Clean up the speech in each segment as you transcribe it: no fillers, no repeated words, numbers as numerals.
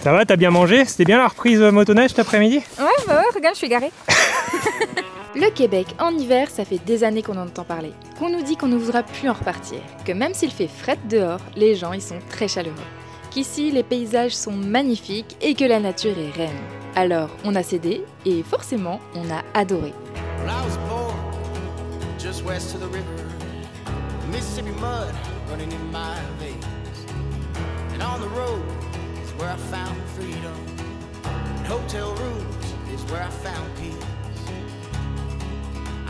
Ça va, t'as bien mangé? C'était bien la reprise motoneige cet après-midi? Ouais, bah ouais, regarde, je suis garée. Le Québec en hiver, ça fait des années qu'on en entend parler. Qu'on nous dit qu'on ne voudra plus en repartir. Que même s'il fait fret dehors, les gens y sont très chaleureux. Qu'ici, les paysages sont magnifiques et que la nature est reine. Alors, on a cédé et forcément, on a adoré.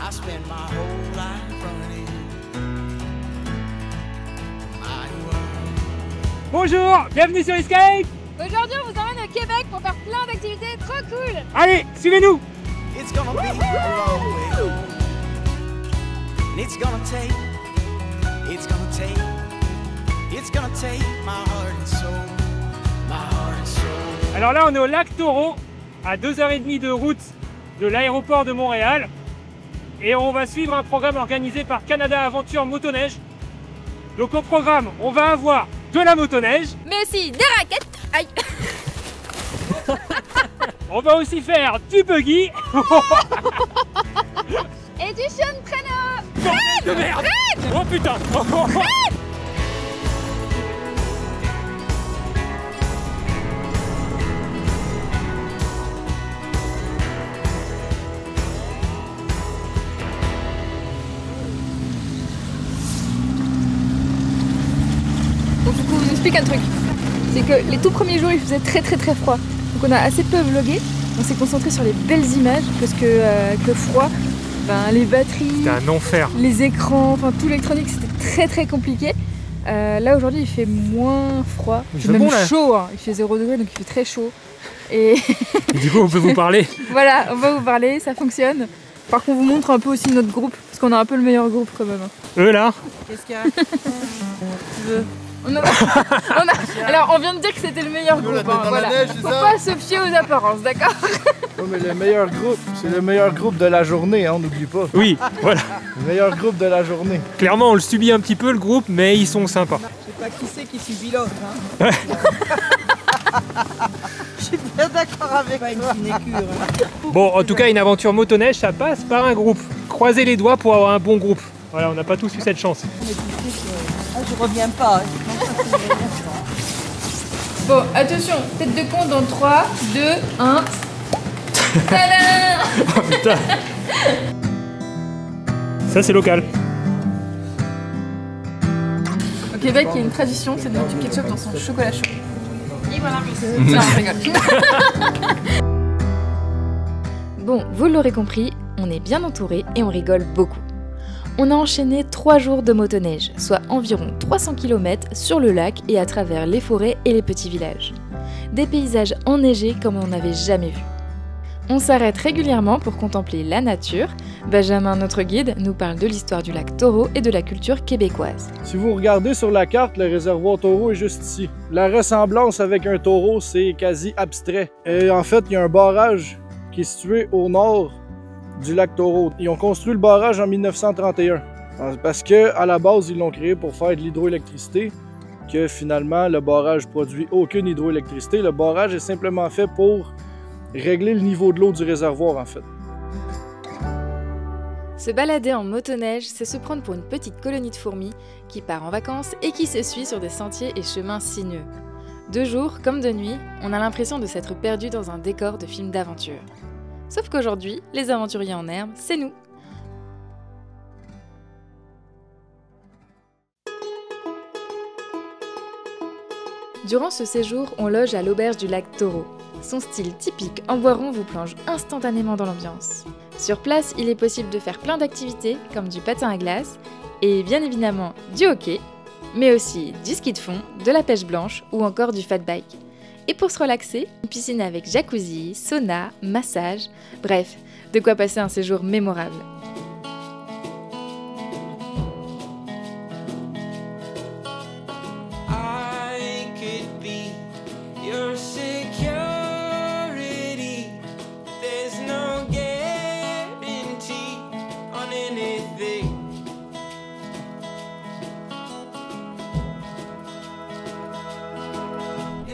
I spent my whole life running. Bonjour, bienvenue sur Escape. Aujourd'hui, on vous emmène au Québec pour faire plein d'activités trop cool. Allez, suivez-nous. It's gonna be a long way home. It's gonna take my heart and soul. Alors là, on est au lac Taureau, à 2h30 de route de l'aéroport de Montréal. Et on va suivre un programme organisé par Canada Aventure Motoneige. Donc au programme, on va avoir de la motoneige. Mais aussi des raquettes. Aïe. On va aussi faire du buggy. Et du chien de traîneau. De merde. Oh putain. Donc du coup, je vous explique un truc. C'est que les tout premiers jours, il faisait très froid. Donc on a assez peu vlogué. On s'est concentré sur les belles images parce que avec le froid, ben, les batteries, C'était un enfer. les écrans, enfin tout l'électronique, c'était très compliqué. Là aujourd'hui, il fait moins froid. Il C'est fait même bon, là. chaud. Hein. Il fait 0 degré, donc il fait très chaud. Et Et du coup, on peut vous parler. voilà, on va vous parler, ça fonctionne. Par contre, on vous montre un peu aussi notre groupe parce qu'on a un peu le meilleur groupe quand même. Eux là. Qu'est-ce qu'il y a? Tu veux? Alors, on vient de dire que c'était le meilleur groupe. Dans la Voilà. neige, c'est Faut ça? pas se fier aux apparences, d'accord? Oh, mais le meilleur groupe, c'est le meilleur groupe de la journée, hein, n'oublie pas. Oui, voilà. Le meilleur groupe de la journée. Clairement, on le subit un petit peu le groupe, mais ils sont sympas. Je sais pas qui c'est qui subit l'autre. Hein. Je suis bien d'accord avec toi. Une sinécure. Bon, en tout cas, une aventure motoneige, ça passe par un groupe. Croisez les doigts pour avoir un bon groupe. Voilà, on n'a pas tous eu cette chance. Ah, je reviens pas. Bon, attention, tête de con dans 3, 2, 1. Tadam! Oh putain. Ça, c'est local. Au Québec, il y a une tradition, c'est de mettre du ketchup dans son chocolat chaud. Et voilà, non, je rigole. Bon, vous l'aurez compris, on est bien entouré et on rigole beaucoup. On a enchaîné 3 jours de motoneige, soit environ 300 km sur le lac et à travers les forêts et les petits villages. Des paysages enneigés comme on n'avait jamais vu. On s'arrête régulièrement pour contempler la nature. Benjamin, notre guide, nous parle de l'histoire du lac Taureau et de la culture québécoise. Si vous regardez sur la carte, le réservoir Taureau est juste ici. La ressemblance avec un taureau, c'est quasi abstrait. Et en fait, il y a un barrage qui est situé au nord du lac Taureau. Ils ont construit le barrage en 1931 parce que à la base, ils l'ont créé pour faire de l'hydroélectricité, que finalement, le barrage produit aucune hydroélectricité. Le barrage est simplement fait pour régler le niveau de l'eau du réservoir, en fait. Se balader en motoneige, c'est se prendre pour une petite colonie de fourmis qui part en vacances et qui se suit sur des sentiers et chemins sinueux. De jour comme de nuit, on a l'impression de s'être perdu dans un décor de film d'aventure. Sauf qu'aujourd'hui, les aventuriers en herbe, c'est nous. Durant ce séjour, on loge à l'auberge du lac Taureau. Son style typique en bois rond vous plonge instantanément dans l'ambiance. Sur place, il est possible de faire plein d'activités comme du patin à glace et bien évidemment du hockey, mais aussi du ski de fond, de la pêche blanche ou encore du fat bike. Et pour se relaxer, une piscine avec jacuzzi, sauna, massage, bref, de quoi passer un séjour mémorable.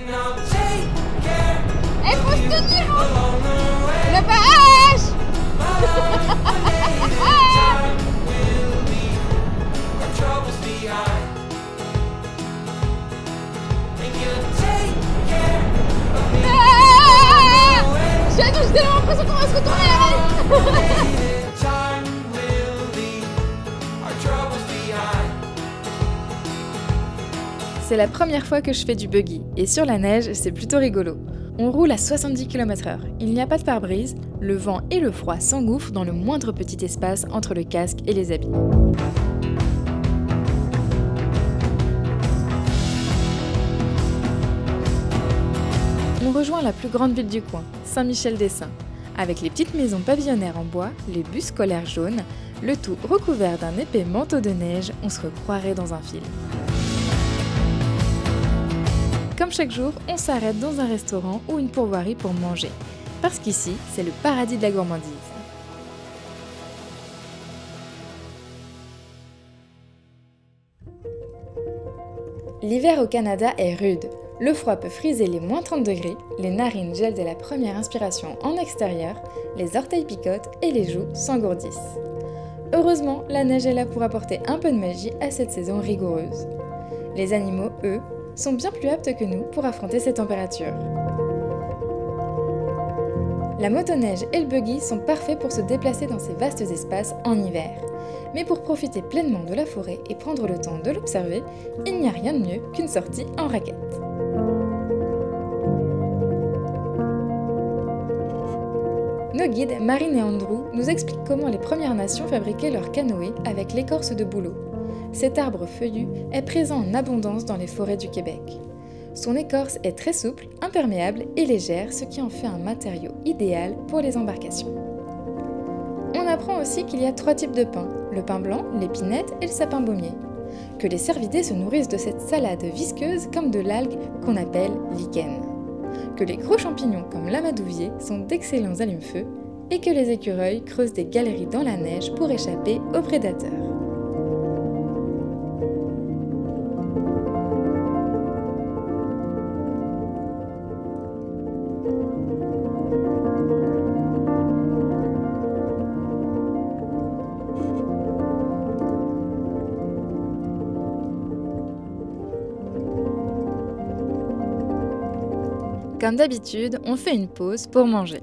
I'll take tenir la page. J'ai tellement l'impression qu'on va se retourner là. C'est la première fois que je fais du buggy, et sur la neige, c'est plutôt rigolo. On roule à 70 km/h, il n'y a pas de pare-brise, le vent et le froid s'engouffrent dans le moindre petit espace entre le casque et les habits. On rejoint la plus grande ville du coin, Saint-Michel-des-Saints, avec les petites maisons pavillonnaires en bois, les bus scolaires jaunes, le tout recouvert d'un épais manteau de neige, on se recroirait dans un film. Comme chaque jour, on s'arrête dans un restaurant ou une pourvoirie pour manger, parce qu'ici, c'est le paradis de la gourmandise. L'hiver au Canada est rude. Le froid peut friser les moins 30 degrés, les narines gèlent dès la première inspiration en extérieur, les orteils picotent et les joues s'engourdissent. Heureusement, la neige est là pour apporter un peu de magie à cette saison rigoureuse. Les animaux, eux, sont bien plus aptes que nous pour affronter ces températures. La motoneige et le buggy sont parfaits pour se déplacer dans ces vastes espaces en hiver. Mais pour profiter pleinement de la forêt et prendre le temps de l'observer, il n'y a rien de mieux qu'une sortie en raquette. Nos guides, Marine et Andrew, nous expliquent comment les Premières Nations fabriquaient leurs canoës avec l'écorce de bouleau. Cet arbre feuillu est présent en abondance dans les forêts du Québec. Son écorce est très souple, imperméable et légère, ce qui en fait un matériau idéal pour les embarcations. On apprend aussi qu'il y a 3 types de pins, le pin blanc, l'épinette et le sapin baumier. Que les cervidés se nourrissent de cette salade visqueuse comme de l'algue qu'on appelle lichen. Que les gros champignons comme l'amadouvier sont d'excellents allume-feu et que les écureuils creusent des galeries dans la neige pour échapper aux prédateurs. Comme d'habitude, on fait une pause pour manger.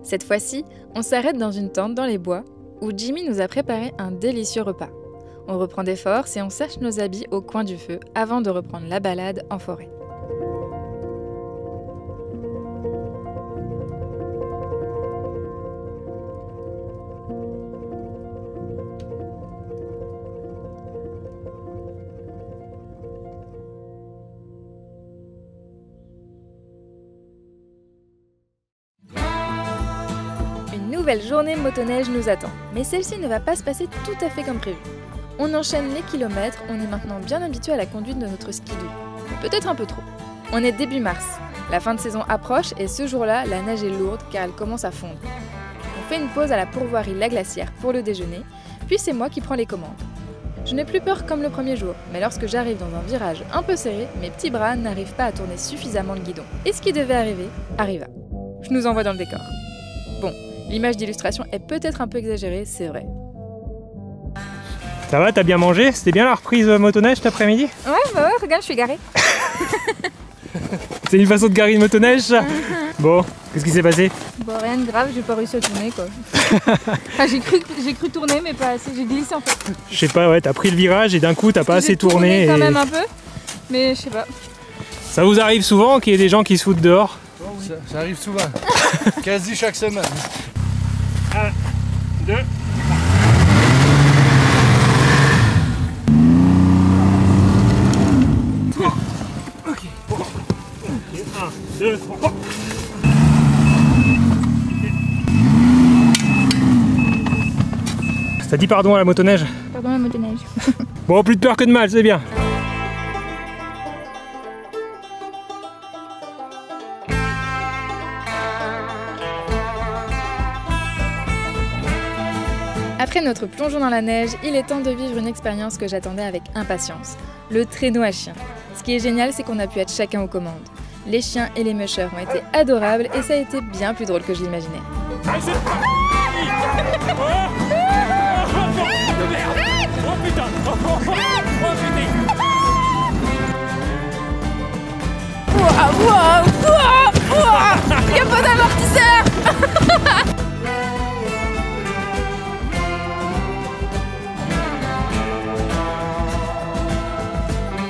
Cette fois-ci, on s'arrête dans une tente dans les bois où Jimmy nous a préparé un délicieux repas. On reprend des forces et on sèche nos habits au coin du feu avant de reprendre la balade en forêt. Une nouvelle journée motoneige nous attend, mais celle-ci ne va pas se passer tout à fait comme prévu. On enchaîne les kilomètres, on est maintenant bien habitué à la conduite de notre skidoo. Peut-être un peu trop. On est début mars, la fin de saison approche et ce jour-là, la neige est lourde car elle commence à fondre. On fait une pause à la pourvoirie La Glacière pour le déjeuner, puis c'est moi qui prends les commandes. Je n'ai plus peur comme le premier jour, mais lorsque j'arrive dans un virage un peu serré, mes petits bras n'arrivent pas à tourner suffisamment le guidon. Et ce qui devait arriver, arriva. Je nous envoie dans le décor. Bon, l'image d'illustration est peut-être un peu exagérée, c'est vrai. Ça va, t'as bien mangé? C'était bien la reprise motoneige cet après-midi? Ouais, regarde, je suis garée. C'est une façon de garer une motoneige, ça? Bon, qu'est-ce qui s'est passé? Bon, rien de grave, j'ai pas réussi à tourner, quoi. Enfin, j'ai cru tourner, mais pas assez, j'ai glissé en fait. Je sais pas, ouais, t'as pris le virage et d'un coup t'as pas assez tourné. Quand même un peu, mais je sais pas. Ça vous arrive souvent qu'il y ait des gens qui se foutent dehors? Ça arrive souvent, quasi chaque semaine. 1, 2, 3. Ok. 1, 2, 3. Ça dit pardon à la motoneige? Pardon la motoneige. Bon, plus de peur que de mal, c'est bien. Après notre plongeon dans la neige, il est temps de vivre une expérience que j'attendais avec impatience, le traîneau à chien. Ce qui est génial, c'est qu'on a pu être chacun aux commandes. Les chiens et les mushers ont été adorables et ça a été bien plus drôle que je l'imaginais. Allez, c'est parti. Oh putain. Oh putain. Y'a pas d'amortisseur.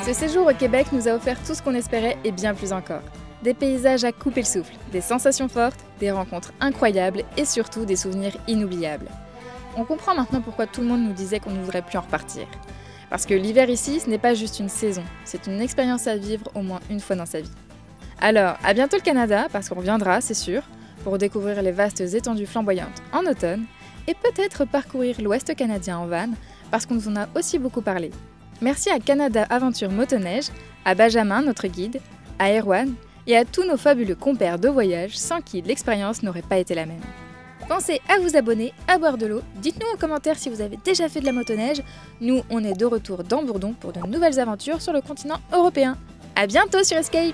Ce séjour au Québec nous a offert tout ce qu'on espérait et bien plus encore. Des paysages à couper le souffle, des sensations fortes, des rencontres incroyables et surtout des souvenirs inoubliables. On comprend maintenant pourquoi tout le monde nous disait qu'on ne voudrait plus en repartir. Parce que l'hiver ici, ce n'est pas juste une saison, c'est une expérience à vivre au moins une fois dans sa vie. Alors, à bientôt le Canada, parce qu'on reviendra, c'est sûr, pour découvrir les vastes étendues flamboyantes en automne, et peut-être parcourir l'Ouest canadien en van, parce qu'on nous en a aussi beaucoup parlé. Merci à Canada Aventure Motoneige, à Benjamin, notre guide, à Erwan, et à tous nos fabuleux compères de voyage, sans qui l'expérience n'aurait pas été la même. Pensez à vous abonner, à boire de l'eau, dites-nous en commentaire si vous avez déjà fait de la motoneige. Nous, on est de retour dans Bourdon pour de nouvelles aventures sur le continent européen. À bientôt sur Escape!